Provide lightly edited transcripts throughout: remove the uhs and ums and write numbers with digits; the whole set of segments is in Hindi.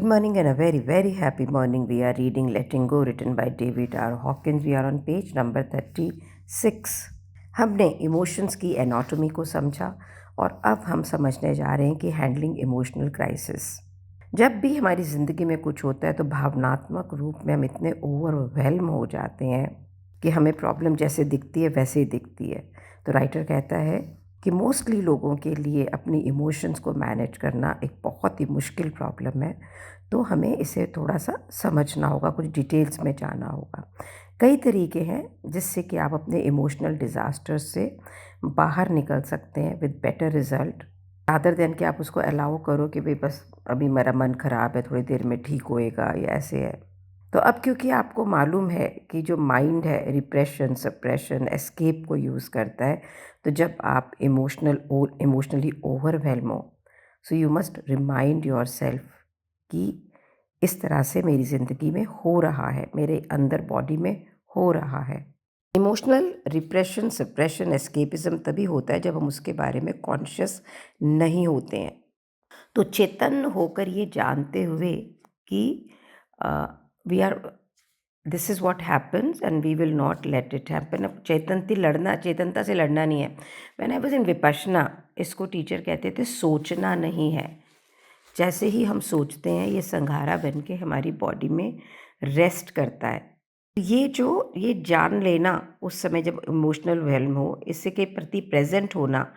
morning and a very, very happy morning. We are reading Letting Go, written by David R. Hawkins. We are on page number 36. हमने इमोशंस की एनाटॉमी को समझा और अब हम समझने जा रहे हैं कि हैंडलिंग इमोशनल क्राइसिस। जब भी हमारी ज़िंदगी में कुछ होता है तो भावनात्मक रूप में हम इतने ओवरवेल्म हो जाते हैं कि हमें प्रॉब्लम जैसे दिखती है वैसे ही दिखती है। तो राइटर कहता है कि मोस्टली लोगों के लिए अपनी इमोशंस को मैनेज करना एक बहुत ही मुश्किल प्रॉब्लम है, तो हमें इसे थोड़ा सा समझना होगा, कुछ डिटेल्स में जाना होगा। कई तरीके हैं जिससे कि आप अपने इमोशनल डिज़ास्टर्स से बाहर निकल सकते हैं with better result, rather than कि आप उसको अलाउ करो कि भाई बस अभी मेरा मन ख़राब है, थोड़ी देर में ठीक होएगा या ऐसे है। तो अब क्योंकि आपको मालूम है कि जो माइंड है रिप्रेशन, सप्रेशन, एस्केप को यूज़ करता है, तो जब आप इमोशनली ओवरवेल्म हो, so you must remind your self कि इस तरह से मेरी ज़िंदगी में हो रहा है, मेरे अंदर बॉडी में हो रहा है। इमोशनल रिप्रेशन, सप्रेशन, एस्केपिज्म तभी होता है जब हम उसके बारे में कॉन्शियस नहीं होते हैं। तो चेतन होकर ये जानते हुए कि we are this is what happens and we will not let it happen. अब चेतनता से लड़ना नहीं है। When I was in Vipassana, इसको टीचर कहते थे सोचना नहीं है। जैसे ही हम सोचते हैं ये संघारा बन के हमारी बॉडी में रेस्ट करता है। ये जान लेना उस समय जब इमोशनल वेल्म हो, इससे के प्रति प्रेजेंट होना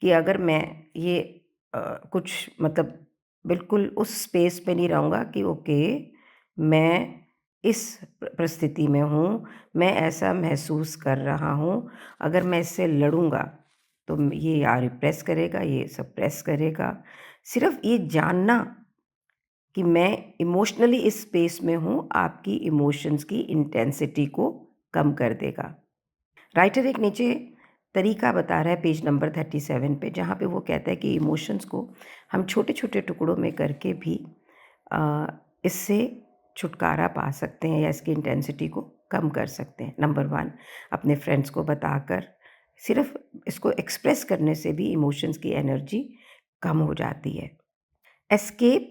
कि अगर मैं ये कुछ मतलब बिल्कुल उस स्पेस पे नहीं रहूँगा कि ओके मैं इस परिस्थिति में हूँ, मैं ऐसा महसूस कर रहा हूँ, अगर मैं इससे लड़ूँगा तो ये या रिप्रेस करेगा, ये सप्रेस करेगा। सिर्फ ये जानना कि मैं इमोशनली इस स्पेस में हूँ, आपकी इमोशंस की इंटेंसिटी को कम कर देगा। राइटर एक नीचे तरीका बता रहा है पेज नंबर 37 पे, जहाँ पे वो कहता है कि इमोशंस को हम छोटे छोटे टुकड़ों में करके भी इससे छुटकारा पा सकते हैं या इसकी इंटेंसिटी को कम कर सकते हैं। नंबर 1, अपने फ्रेंड्स को बताकर, सिर्फ इसको एक्सप्रेस करने से भी इमोशंस की एनर्जी कम हो जाती है। एस्केप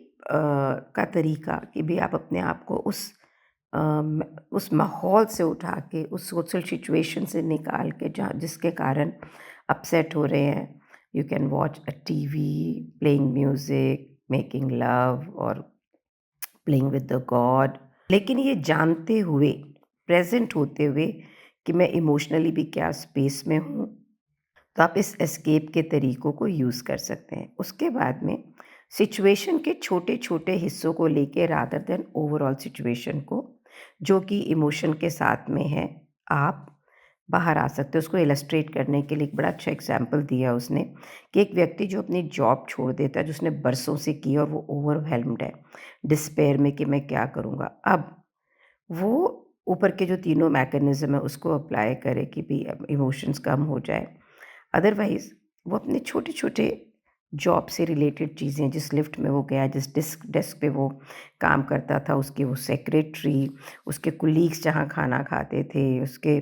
का तरीका कि भी आप अपने आप को उस माहौल से उठा के, उस सोशल सिचुएशन से निकाल के जहाँ जिसके कारण अपसेट हो रहे हैं, you can watch a TV, playing music, making love और प्लेइंग विद द गॉड। लेकिन ये जानते हुए, प्रेजेंट होते हुए कि मैं इमोशनली भी क्या स्पेस में हूँ, तो आप इस एस्केप के तरीक़ों को यूज़ कर सकते हैं। उसके बाद में सिचुएशन के छोटे छोटे हिस्सों को लेके रादर देन ओवरऑल सिचुएशन को, जो कि इमोशन के साथ में है, आप बाहर आ सकते हो। उसको इलस्ट्रेट करने के लिए एक बड़ा अच्छा एग्जाम्पल दिया उसने कि एक व्यक्ति जो अपनी जॉब छोड़ देता है, जो उसने बरसों से की और वो ओवरवेल्म्ड है डिस्पेयर में कि मैं क्या करूँगा। अब वो ऊपर के जो तीनों मैकेनिज़्म है उसको अप्लाई करे कि भी इमोशंस कम हो जाए। अदरवाइज़ वो अपने छोटे-छोटे जॉब से रिलेटेड चीज़ें, जिस लिफ्ट में वो गया, जिस डेस्क पे वो काम करता था, उसकी वो सेक्रेटरी, उसके कुलीग्स जहाँ खाना खाते थे, उसके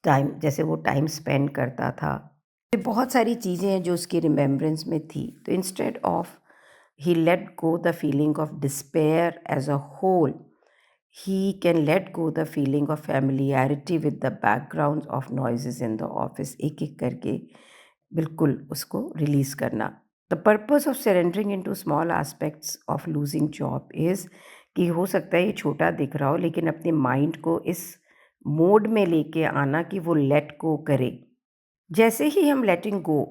जैसे वो टाइम स्पेंड करता था। ये बहुत सारी चीज़ें हैं जो उसकी रिमेम्बरेंस में थी। तो instead of he let go the feeling of despair as a whole, he can let go the feeling of familiarity with the backgrounds of noises in the office। एक एक करके बिल्कुल उसको रिलीज़ करना। The purpose of surrendering into small aspects of losing job is कि हो सकता है ये छोटा दिख रहा हो, लेकिन अपने माइंड को इस मोड में लेके आना कि वो लेट गो करे। जैसे ही हम लेटिंग गो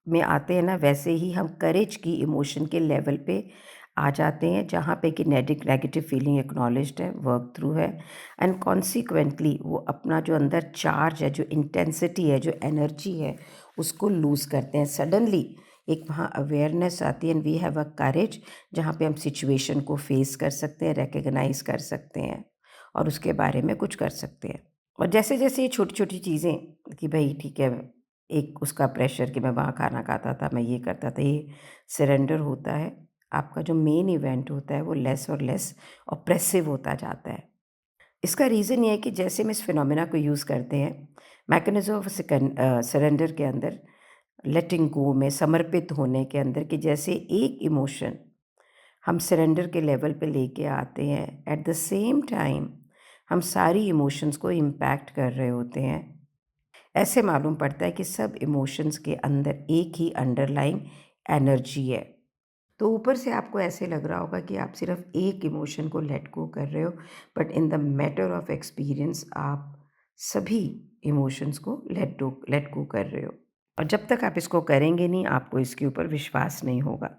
में आते हैं ना, वैसे ही हम करेज की इमोशन के लेवल पे आ जाते हैं, जहाँ पे कि नेगेटिव फीलिंग एक्नॉलेज्ड है, वर्क थ्रू है, एंड कॉन्सिक्वेंटली वो अपना जो अंदर चार्ज है, जो इंटेंसिटी है, जो एनर्जी है, उसको लूज़ करते हैं। सडनली एक वहाँ अवेयरनेस आती है एंड वी हैव अ करेज, जहाँ पे हम सिचुएशन को फेस कर सकते हैं, रिकग्नाइज कर सकते हैं और उसके बारे में कुछ कर सकते हैं। और जैसे जैसे ये छोटी छोटी चीज़ें कि भाई ठीक है, एक उसका प्रेशर कि मैं वहाँ खाना खाता था, मैं ये करता था, ये सरेंडर होता है, आपका जो मेन इवेंट होता है वो लेस और लेस ऑप्रेसिव होता जाता है। इसका रीज़न ये है कि जैसे हम इस फिनोमेना को यूज़ करते हैं, मैकेनिज्म ऑफ सरेंडर के अंदर, लेटिंग गो में, समर्पित होने के अंदर, कि जैसे एक इमोशन हम सरेंडर के लेवल पे लेके आते हैं। एट द सेम टाइम हम सारी इमोशंस को इम्पैक्ट कर रहे होते हैं। ऐसे मालूम पड़ता है कि सब इमोशंस के अंदर एक ही अंडरलाइंग एनर्जी है। तो ऊपर से आपको ऐसे लग रहा होगा कि आप सिर्फ एक इमोशन को लेट गो कर रहे हो, but in the matter of experience आप सभी इमोशंस को लेट गो कर रहे हो। और जब तक आप इसको करेंगे नहीं, आपको इसके ऊपर विश्वास नहीं होगा।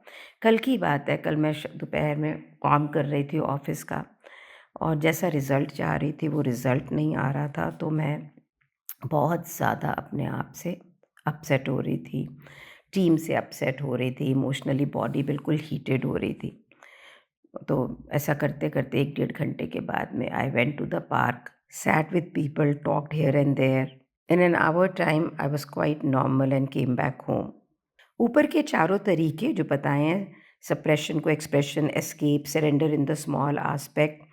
कल की बात है, कल मैं दोपहर में काम कर रही थी ऑफिस का, और जैसा रिज़ल्ट चाह रही थी वो रिज़ल्ट नहीं आ रहा था, तो मैं बहुत ज़्यादा अपने आप से अपसेट हो रही थी, टीम से अपसेट हो रही थी, इमोशनली बॉडी बिल्कुल हीटेड हो रही थी। तो ऐसा करते करते 1 डेढ़ घंटे के बाद में I went to the park, sat with people, talked here and there. In an hour time, I was quite normal and came back home. ऊपर के चारों तरीके जो बताए हैं, सप्रेशन को expression, escape, surrender in the small aspect,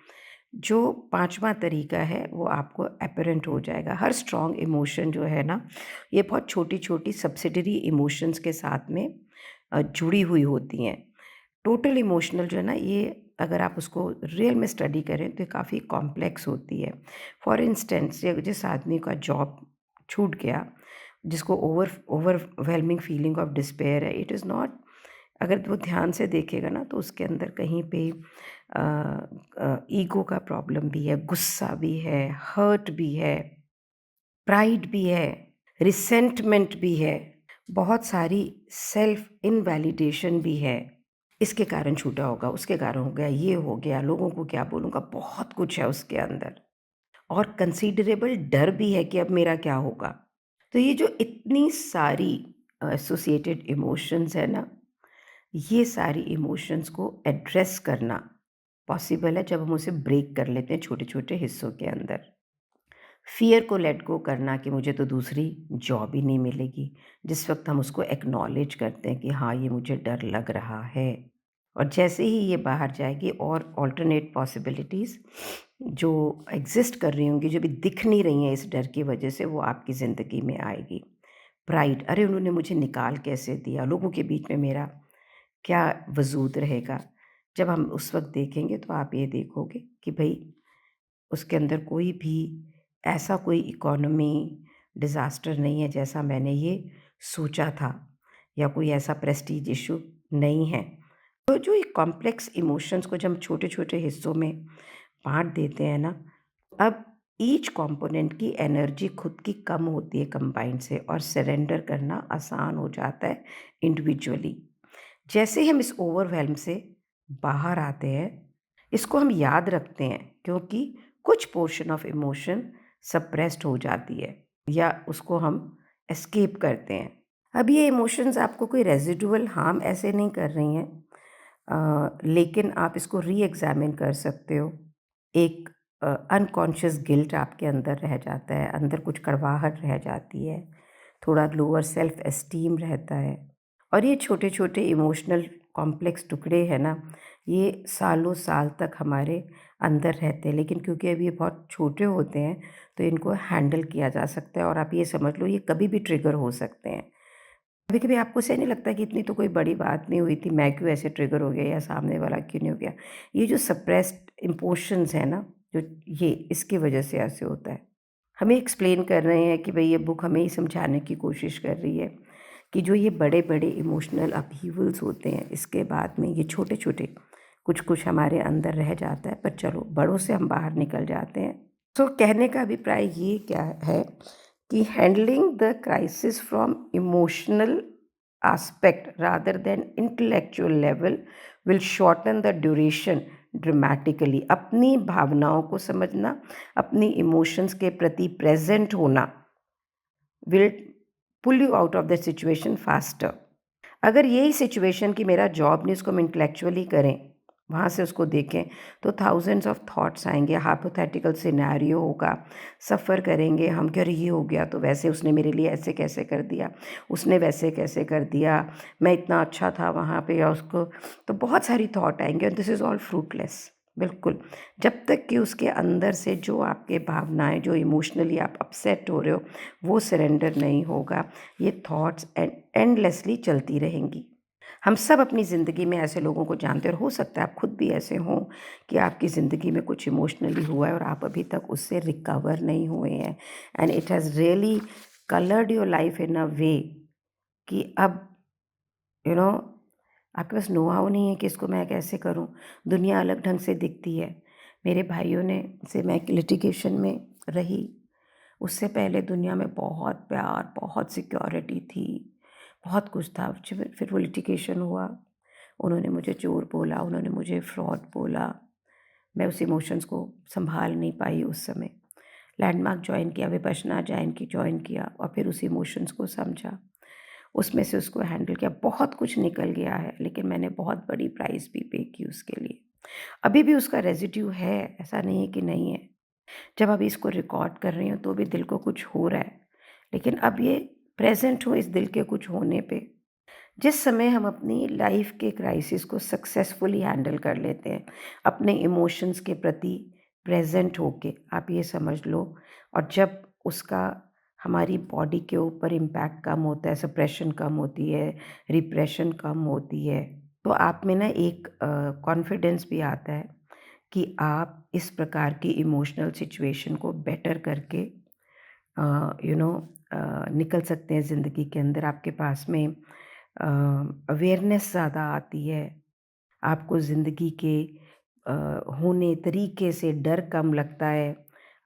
जो पांचवा तरीका है वो आपको अपरेंट हो जाएगा। हर स्ट्रॉन्ग इमोशन जो है ना, ये बहुत छोटी छोटी सब्सिडरी इमोशंस के साथ में जुड़ी हुई होती हैं। टोटल इमोशनल जो है ना, ये अगर आप उसको रियल में स्टडी करें तो ये काफ़ी कॉम्प्लेक्स होती है। फॉर इंस्टेंस, जिस आदमी का जॉब छूट गया, जिसको ओवरवेलमिंग फीलिंग ऑफ डिस्पेयर है, इट इज़ नॉट, अगर वो ध्यान से देखेगा ना तो उसके अंदर कहीं पे ईगो का प्रॉब्लम भी है, गुस्सा भी है, हर्ट भी है, प्राइड भी है, रिसेंटमेंट भी है, बहुत सारी सेल्फ इनवैलिडेशन भी है। इसके कारण छूटा होगा, उसके कारण हो गया, ये हो गया, लोगों को क्या बोलूँगा, बहुत कुछ है उसके अंदर। और कंसीडरेबल डर भी है कि अब मेरा क्या होगा। तो ये जो इतनी सारी एसोसिएटेड इमोशंस है ना, ये सारी इमोशंस को एड्रेस करना पॉसिबल है जब हम उसे ब्रेक कर लेते हैं छोटे छोटे हिस्सों के अंदर। फ़ियर को लेट गो करना कि मुझे तो दूसरी जॉब ही नहीं मिलेगी, जिस वक्त हम उसको एक्नॉलेज करते हैं कि हाँ, ये मुझे डर लग रहा है। और जैसे ही ये बाहर जाएगी और ऑल्टरनेट पॉसिबिलिटीज़ जो एग्जिस्ट कर रही होंगी, जो भी दिख नहीं रही हैं इस डर की वजह से, वो आपकी ज़िंदगी में आएगी। प्राइड, अरे उन्होंने मुझे निकाल कैसे दिया, लोगों के बीच में मेरा क्या वजूद रहेगा। जब हम उस वक्त देखेंगे तो आप ये देखोगे कि भाई उसके अंदर कोई भी ऐसा कोई इकोनॉमी डिज़ास्टर नहीं है जैसा मैंने ये सोचा था, या कोई ऐसा प्रेस्टीज इशू नहीं है। तो जो ये कॉम्प्लेक्स इमोशंस को जब हम छोटे छोटे हिस्सों में बांट देते हैं ना, अब ईच कंपोनेंट की एनर्जी खुद की कम होती है कंबाइंड से, और सरेंडर करना आसान हो जाता है इंडिविजुअली। जैसे ही हम इस ओवरवेल्म से बाहर आते हैं, इसको हम याद रखते हैं, क्योंकि कुछ पोर्शन ऑफ इमोशन सप्रेस्ड हो जाती है या उसको हम एस्केप करते हैं। अब ये इमोशंस आपको कोई रेजिडुअल हार्म ऐसे नहीं कर रही हैं, लेकिन आप इसको री एग्ज़ामिन कर सकते हो। एक अनकॉन्शियस गिल्ट आपके अंदर रह जाता है, अंदर कुछ कड़वाहट रह जाती है, थोड़ा लोअर सेल्फ एस्टीम रहता है। और ये छोटे छोटे इमोशनल कॉम्प्लेक्स टुकड़े हैं ना, ये सालों साल तक हमारे अंदर रहते हैं, लेकिन क्योंकि अब ये बहुत छोटे होते हैं तो इनको हैंडल किया जा सकता है। और आप ये समझ लो, ये कभी भी ट्रिगर हो सकते हैं। कभी कभी आपको सही नहीं लगता कि इतनी तो कोई बड़ी बात नहीं हुई थी, मैं क्यों ऐसे ट्रिगर हो गया, या सामने वाला क्यों नहीं हो गया। ये जो सप्रेस्ड इमोशंस है ना, जो ये इसकी वजह से ऐसे होता है। हमें एक्सप्लेन कर रहे हैं कि भाई ये बुक हमें ही समझाने की कोशिश कर रही है कि जो ये बड़े बड़े इमोशनल अपहीवल्स होते हैं, इसके बाद में ये छोटे छोटे कुछ कुछ हमारे अंदर रह जाता है, पर चलो बड़ों से हम बाहर निकल जाते हैं। तो कहने का अभिप्राय ये क्या है कि handling the crisis from emotional aspect rather than intellectual level will shorten the duration dramatically. अपनी भावनाओं को समझना, अपनी इमोशंस के प्रति प्रेजेंट होना will pull you out of the situation faster. अगर यही सिचुएशन कि मेरा जॉब नहीं, उसको हम इंटेलेक्चुअली करें, वहाँ से उसको देखें, तो थाउजेंड्स ऑफ थॉट्स आएंगे, हाइपोथेटिकल सिनेरियो होगा, सफ़र करेंगे हम कि अरे ये हो गया तो वैसे उसने मेरे लिए ऐसे कैसे कर दिया, उसने वैसे कैसे कर दिया, मैं इतना अच्छा था वहाँ पे या उसको। तो बहुत सारी थॉट आएंगे, और दिस इज़ ऑल फ्रूटलेस। बिल्कुल, जब तक कि उसके अंदर से जो आपके भावनाएं, जो इमोशनली आप अपसेट हो रहे हो, वो सरेंडर नहीं होगा, ये थॉट्स एंडलेसली चलती रहेंगी। हम सब अपनी ज़िंदगी में ऐसे लोगों को जानते हैं और हो सकता है आप खुद भी ऐसे हों कि आपकी ज़िंदगी में कुछ इमोशनली हुआ है और आप अभी तक उससे रिकवर नहीं हुए हैं and it has really coloured your life in a way कि अब यू नो आपके पास नो हाउ नहीं है कि इसको मैं कैसे करूं। दुनिया अलग ढंग से दिखती है। मेरे भाइयों ने से मैं लिटिगेशन में रही, उससे पहले दुनिया में बहुत प्यार, बहुत सिक्योरिटी थी, बहुत कुछ था। फिर वो लिटिगेशन हुआ, उन्होंने मुझे चोर बोला, उन्होंने मुझे फ्रॉड बोला। मैं उस इमोशंस को संभाल नहीं पाई उस समय। लैंडमार्क जॉइन किया, विपश्यना जॉइन किया और फिर उस इमोशंस को समझा, उसमें से उसको हैंडल किया। बहुत कुछ निकल गया है, लेकिन मैंने बहुत बड़ी प्राइस भी पे की उसके लिए। अभी भी उसका रेजिड्यू है, ऐसा नहीं है कि नहीं है। जब अभी इसको रिकॉर्ड कर रही हूँ तो भी दिल को कुछ हो रहा है, लेकिन अब ये प्रेजेंट हूँ इस दिल के कुछ होने पे। जिस समय हम अपनी लाइफ के क्राइसिस को सक्सेसफुली हैंडल कर लेते हैं, अपने इमोशंस के प्रति प्रेजेंट होके, आप ये समझ लो, और जब उसका हमारी बॉडी के ऊपर इम्पैक्ट कम होता है, सप्रेशन कम होती है, रिप्रेशन कम होती है, तो आप में ना एक कॉन्फिडेंस भी आता है कि आप इस प्रकार की इमोशनल सिचुएशन को बेटर करके यू नो निकल सकते हैं ज़िंदगी के अंदर। आपके पास में अवेयरनेस ज़्यादा आती है, आपको ज़िंदगी के अ, होने तरीके से डर कम लगता है,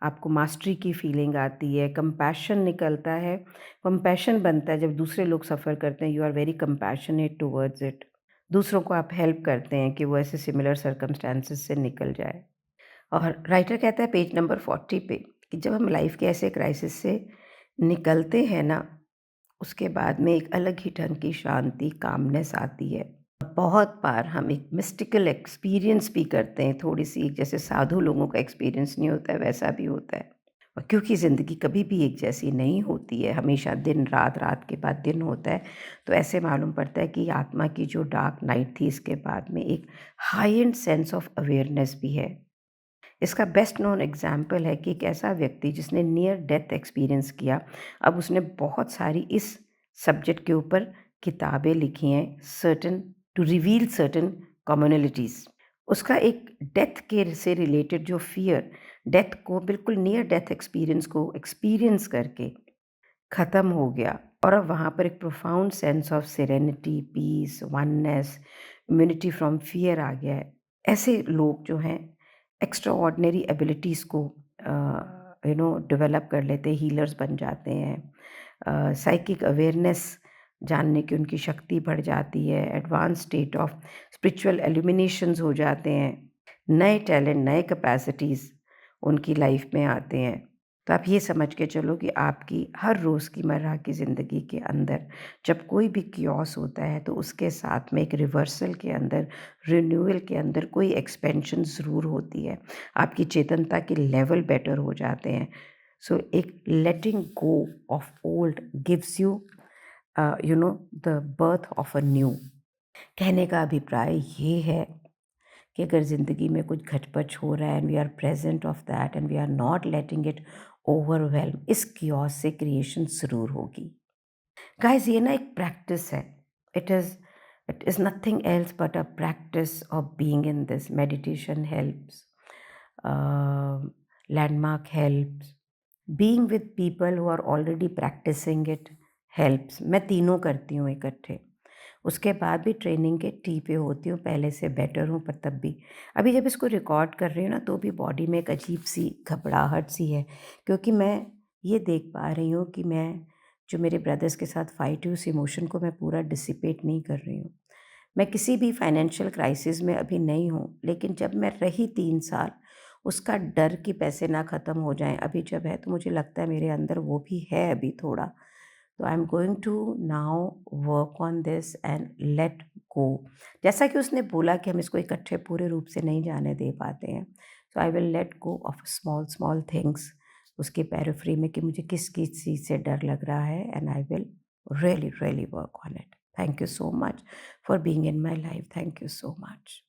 आपको मास्टरी की फीलिंग आती है, कंपैशन निकलता है। कंपैशन बनता है जब दूसरे लोग सफ़र करते हैं, you are very compassionate towards it. दूसरों को आप हेल्प करते हैं कि वो ऐसे सिमिलर सर्कमस्टेंसेस से निकल जाए। और राइटर कहता है पेज नंबर 40 पे कि जब हम लाइफ के ऐसे क्राइसिस से निकलते हैं ना, उसके बाद में एक अलग ही ढंग की शांति, कामनेस आती है। बहुत बार हम एक मिस्टिकल एक्सपीरियंस भी करते हैं, थोड़ी-सी जैसे साधु लोगों का एक्सपीरियंस नहीं होता है, वैसा भी होता है। और क्योंकि ज़िंदगी कभी भी एक जैसी नहीं होती है, हमेशा दिन-रात, रात के बाद दिन होता है, तो ऐसे मालूम पड़ता है कि आत्मा की जो डार्क नाइट थी, इसके बाद में एक high and sense of awareness भी है। इसका बेस्ट नोन एग्जाम्पल है कि एक ऐसा व्यक्ति जिसने नियर डेथ एक्सपीरियंस किया, अब उसने बहुत सारी इस सब्जेक्ट के ऊपर किताबें लिखी हैं, सर्टन टू रिवील सर्टन कम्युनलिटीज़। उसका एक डेथ के से रिलेटेड जो फियर, डेथ को बिल्कुल नियर डेथ एक्सपीरियंस को एक्सपीरियंस करके ख़त्म हो गया, और अब वहाँ पर एक profound sense of serenity, peace, oneness, immunity from fear आ गया है। ऐसे लोग जो हैं एक्स्ट्रा ऑर्डिनरी एबिलिटीज़ को डेवलप कर लेते हैं, हीलर्स बन जाते हैं, साइकिक अवेयरनेस जानने की उनकी शक्ति बढ़ जाती है, एडवांस स्टेट ऑफ स्पिरिचुअल एल्यूमिनेशंस हो जाते हैं, नए टैलेंट, नए कैपेसिटीज़ उनकी लाइफ में आते हैं। तो आप ये समझ के चलो कि आपकी हर रोज़ की मर्रा की ज़िंदगी के अंदर जब कोई भी कियोस होता है, तो उसके साथ में एक रिवर्सल के अंदर, रिन्यूअल के अंदर कोई एक्सपेंशन ज़रूर होती है। आपकी चेतनता के लेवल बेटर हो जाते हैं। सो एक letting go of old gives you the birth of a new. कहने का अभिप्राय ये है कि अगर ज़िंदगी में कुछ घटपच हो रहा है and we are present of that and we are not letting it overwhelm, इस कियोस से क्रिएशन ज़रूर होगी। गाइस, ये ना एक प्रैक्टिस है। It is it is nothing else but a practice of being in this. Meditation helps, landmark helps, being with people who are already practising it helps. मैं तीनों करती हूँ इकट्ठे। उसके बाद भी ट्रेनिंग के टी पे होती हूँ, पहले से बेटर हूँ, पर तब भी अभी जब इसको रिकॉर्ड कर रही हूँ ना, तो भी बॉडी में एक अजीब सी घबराहट सी है, क्योंकि मैं ये देख पा रही हूँ कि मैं जो मेरे ब्रदर्स के साथ फाइट हुई, उस इमोशन को मैं पूरा डिसिपेट नहीं कर रही हूँ। मैं किसी भी फाइनेंशियल क्राइसिस में अभी नहीं हूँ, लेकिन जब मैं रही 3 साल, उसका डर कि पैसे ना ख़त्म हो जाएं अभी जब है, तो मुझे लगता है मेरे अंदर वो भी है अभी थोड़ा। तो I am going to now work on this and let go. जैसा कि उसने बोला कि हम इसको इकट्ठे पूरे रूप से नहीं जाने दे पाते हैं, so I will let go of small small things, उसके पैराफ्री में कि मुझे किस किस चीज़ से डर लग रहा है, and I will really really work on it. Thank you so much for being in my life. Thank you so much.